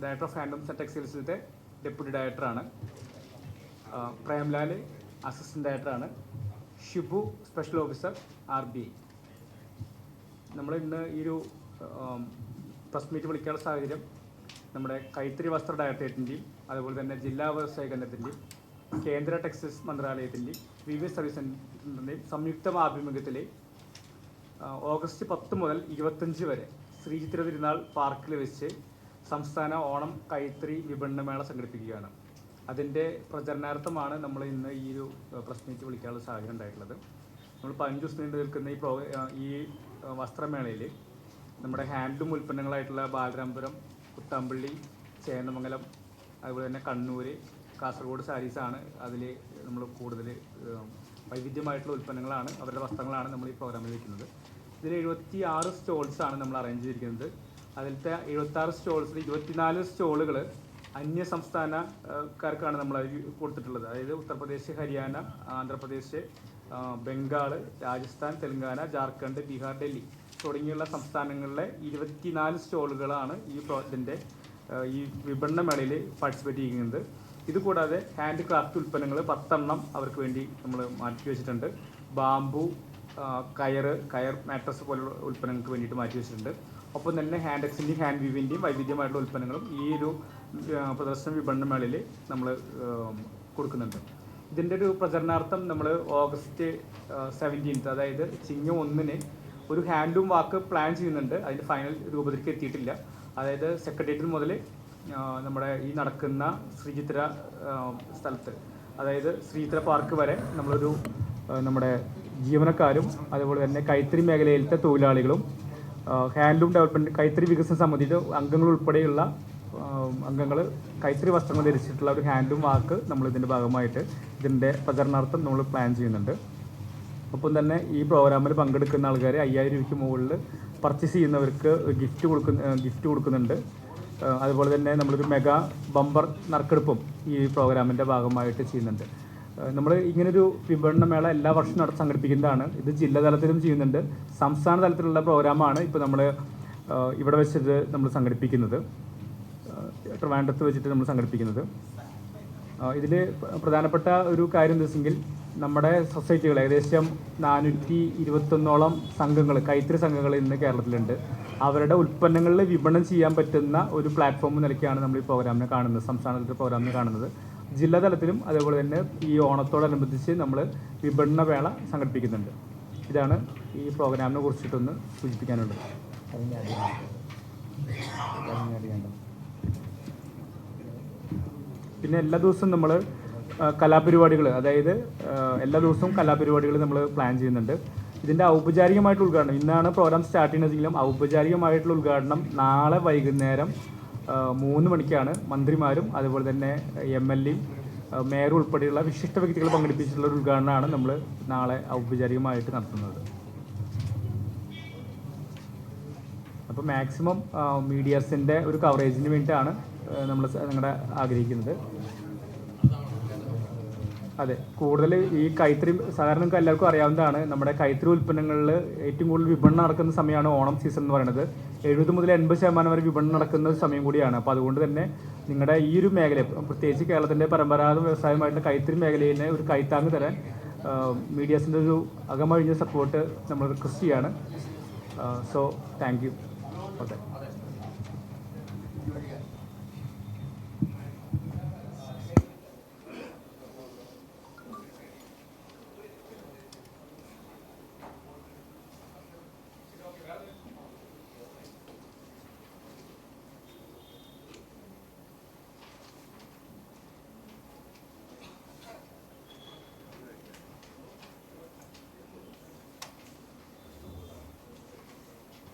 Director of handlooms and ടെക്സ്റ്റൈൽസിലത്തെ deputy ഡയറക്ടറാണ്. Premlal assistant ഡയറക്ടറാണ്. Shibu special officer RBI. നമ്മൾ ഇന്ന് ഈ ഒരു പ്രസ് മീറ്റ് വിളിക്കാനുള്ള സാഹചര്യം നമ്മുടെ കൈത്തറി വസ്ത്ര ഡയറക്ടറേറ്റിൻ്റെയും അതുപോലെ തന്നെ ജില്ലാ വ്യവസായ കേന്ദ്രത്തിൻ്റെയും കേന്ദ്ര ടെക്സ്റ്റൈൽസ് മന്ത്രാലയത്തിൻ്റെയും വിവിധ സർവീസ് സെൻ്ററിൻ്റെയും സംയുക്ത ആഭിമുഖ്യത്തിൽ ഓഗസ്റ്റ് 10 മുതൽ 25 വരെ ശ്രീചിത്ര തിരുനാൾ പാർക്കിൽ വെച്ച് സംസ്ഥാന ഓണം കൈത്തറി വിപണനമേള സംഘടിപ്പിക്കുകയാണ്. അതിൻ്റെ പ്രചരണാർത്ഥമാണ് നമ്മൾ ഇന്ന് ഈ ഒരു പ്രസ് മീറ്റ് വിളിക്കാനുള്ള സാഹചര്യം ഉണ്ടായിട്ടുള്ളത്. നമ്മൾ 15 ദിവസം നീണ്ടു നിൽക്കുന്ന ഈ വസ്ത്രമേളയിൽ നമ്മുടെ ഹാൻഡ്ലൂം ഉൽപ്പന്നങ്ങളായിട്ടുള്ള ബാലരാമപുരം, കുത്താമ്പള്ളി, ചേന്നമംഗലം, അതുപോലെ തന്നെ കണ്ണൂർ, കാസർഗോഡ് സാരീസാണ് അതിൽ നമ്മൾ കൂടുതൽ വൈവിധ്യമായിട്ടുള്ള ഉൽപ്പന്നങ്ങളാണ്, അവരുടെ വസ്ത്രങ്ങളാണ് നമ്മൾ ഈ പ്രോഗ്രാമിൽ വയ്ക്കുന്നത്. ഇതിൽ 76 സ്റ്റോൾസാണ് നമ്മൾ അറേഞ്ച് ചെയ്തിരിക്കുന്നത്. അതിലത്തെ 76 സ്റ്റോൾസിൽ 24 സ്റ്റോളുകൾ അന്യ സംസ്ഥാനക്കാർക്കാണ് നമ്മൾ കൊടുത്തിട്ടുള്ളത്. അതായത് ഉത്തർപ്രദേശ്, ഹരിയാന, ആന്ധ്രാപ്രദേശ്, ബംഗാൾ, രാജസ്ഥാൻ, തെലങ്കാന, ജാർഖണ്ഡ്, ബീഹാർ, ഡൽഹി തുടങ്ങിയുള്ള സംസ്ഥാനങ്ങളിലെ 24 സ്റ്റോളുകളാണ് ഇതിൻ്റെ ഈ വിപണന മേളയിൽ പാർട്ടിസിപ്പേറ്റ് ചെയ്യുന്നത്. ഇതുകൂടാതെ ഹാൻഡ് ക്രാഫ്റ്റ് ഉൽപ്പന്നങ്ങൾ 10 എണ്ണം അവർക്ക് വേണ്ടി നമ്മൾ മാറ്റി വെച്ചിട്ടുണ്ട്. ബാംബു, കയർ മാട്രസ് പോലുള്ള ഉൽപ്പന്നങ്ങൾക്ക് വേണ്ടിയിട്ട് മാറ്റി വെച്ചിട്ടുണ്ട്. ഒപ്പം തന്നെ ഹാൻഡ് എക്സിൻ്റെയും ഹാൻഡ് വീവിൻ്റെയും വൈവിധ്യമായിട്ടുള്ള ഉൽപ്പന്നങ്ങളും ഈ ഒരു പ്രദർശന വിപണന മേളയിൽ നമ്മൾ കൊടുക്കുന്നുണ്ട്. ഇതിൻ്റെ ഒരു പ്രചരണാർത്ഥം നമ്മൾ ഓഗസ്റ്റ് 17 അതായത് ചിങ്ങം 1 ഒരു ഹാൻഡ്ലൂം വാക്ക് പ്ലാൻ ചെയ്യുന്നുണ്ട്. അതിൻ്റെ ഫൈനൽ രൂപത്തിലേക്ക് എത്തിയിട്ടില്ല. അതായത് സെക്രട്ടേറിയറ്റ് മുതൽ നമ്മുടെ ഈ നടക്കുന്ന ശ്രീചിത്ര സ്ഥലത്ത്, അതായത് ശ്രീചിത്ര പാർക്ക് വരെ നമ്മളൊരു നമ്മുടെ ജീവനക്കാരും അതുപോലെ തന്നെ കൈത്തറി മേഖലയിലത്തെ തൊഴിലാളികളും ഹാൻഡ്ലൂം ഡെവലപ്മെൻറ്റ് കൈത്തറി വികസന സമിതിയുടെ അംഗങ്ങൾ ഉൾപ്പെടെയുള്ള അംഗങ്ങൾ കൈത്തറി വസ്ത്രങ്ങൾ ധരിച്ചിട്ടുള്ള ഒരു ഹാൻഡ്ലൂം വാക്ക് നമ്മൾ ഇതിൻ്റെ ഭാഗമായിട്ട് ഇതിൻ്റെ പ്രചരണാർത്ഥം നമ്മൾ പ്ലാൻ ചെയ്യുന്നുണ്ട്. ഒപ്പം തന്നെ ഈ പ്രോഗ്രാമിൽ പങ്കെടുക്കുന്ന ആൾക്കാർ 5000 രൂപയ്ക്ക് മുകളിൽ പർച്ചേസ് ചെയ്യുന്നവർക്ക് ഗിഫ്റ്റ് കൊടുക്കുന്നുണ്ട്. അതുപോലെ തന്നെ നമ്മളൊരു മെഗാ ബമ്പർ നറുക്കെടുപ്പും ഈ പ്രോഗ്രാമിൻ്റെ ഭാഗമായിട്ട് ചെയ്യുന്നുണ്ട്. നമ്മൾ ഇങ്ങനൊരു വിപണനമേള എല്ലാ വർഷവും സംഘടിപ്പിക്കുന്നതാണ്. ഇത് ജില്ലാതലത്തിലും ചെയ്യുന്നുണ്ട്. സംസ്ഥാന തലത്തിലുള്ള പ്രോഗ്രാമാണ് ഇപ്പോൾ നമ്മൾ ഇവിടെ വെച്ചിട്ട് നമ്മൾ സംഘടിപ്പിക്കുന്നത്, ട്രിവാൻഡ്രത്ത് വെച്ചിട്ട് നമ്മൾ സംഘടിപ്പിക്കുന്നത്. ഇതിൽ പ്രധാനപ്പെട്ട ഒരു കാര്യം എന്താ വെച്ചെങ്കിൽ നമ്മുടെ സൊസൈറ്റികൾ ഏകദേശം 421ഓളം സംഘങ്ങൾ, കൈത്തറി സംഘങ്ങൾ ഇന്ന് കേരളത്തിലുണ്ട്. അവരുടെ ഉൽപ്പന്നങ്ങളിൽ വിപണനം ചെയ്യാൻ പറ്റുന്ന ഒരു പ്ലാറ്റ്ഫോം നിലയ്ക്കാണ് നമ്മൾ ഈ പ്രോഗ്രാമിനെ കാണുന്നത്, സംസ്ഥാനത്തിലെ പ്രോഗ്രാമിനെ കാണുന്നത്. ജില്ലാതലത്തിലും അതേപോലെ തന്നെ ഈ ഓണത്തോടനുബന്ധിച്ച് നമ്മൾ വിപണന വേള സംഘടിപ്പിക്കുന്നുണ്ട്. ഇതാണ് ഈ പ്രോഗ്രാമിനെ കുറിച്ചിട്ടൊന്ന് സൂചിപ്പിക്കാനുള്ളത്. പിന്നെ എല്ലാ ദിവസവും നമ്മൾ കലാപരിപാടികൾ, അതായത് എല്ലാ ദിവസവും കലാപരിപാടികൾ നമ്മൾ പ്ലാൻ ചെയ്യുന്നുണ്ട്. ഇതിൻ്റെ ഔപചാരികമായിട്ടുള്ള ഉദ്ഘാടനം ഇന്നാണ് പ്രോഗ്രാം സ്റ്റാർട്ട് ചെയ്യുന്നതെങ്കിലും ഔപചാരികമായിട്ടുള്ള ഉദ്ഘാടനം നാളെ വൈകുന്നേരം 3 മണിക്കാണ്. മന്ത്രിമാരും അതുപോലെ തന്നെ MLAയും മേയറും ഉൾപ്പെടെയുള്ള വിശിഷ്ട വ്യക്തികൾ പങ്കെടുപ്പിച്ചിട്ടുള്ള ഒരു ഉദ്ഘാടനമാണ് നമ്മൾ നാളെ ഔപചാരികമായിട്ട് നടത്തുന്നത്. അപ്പോൾ മാക്സിമം മീഡിയാസിൻ്റെ ഒരു കവറേജിന് വേണ്ടിയിട്ടാണ് നമ്മൾ നിങ്ങളുടെ ആഗ്രഹിക്കുന്നത്. അതെ, കൂടുതൽ ഈ കൈത്തറി സാധാരണ നിങ്ങൾക്ക് എല്ലാവർക്കും അറിയാവുന്നതാണ്. നമ്മുടെ കൈത്തറി ഉൽപ്പന്നങ്ങളിൽ ഏറ്റവും കൂടുതൽ വിപണനം നടക്കുന്ന സമയമാണ് ഓണം സീസൺ എന്ന് പറയുന്നത്. 70 മുതൽ 80% വരെ വിപണനം നടക്കുന്ന സമയം കൂടിയാണ്. അപ്പോൾ അതുകൊണ്ട് തന്നെ നിങ്ങളുടെ ഈ ഒരു മേഖല, പ്രത്യേകിച്ച് കേരളത്തിൻ്റെ പരമ്പരാഗത വ്യവസായമായിട്ടുള്ള കൈത്തറി മേഖലയിലെ ഒരു കൈത്താങ്ങ് തരാൻ മീഡിയാസിൻ്റെ ഒരു അകമഴിഞ്ഞ സപ്പോർട്ട് നമ്മൾ റിക്വസ്റ്റ് ചെയ്യാണ്. So thank you for that.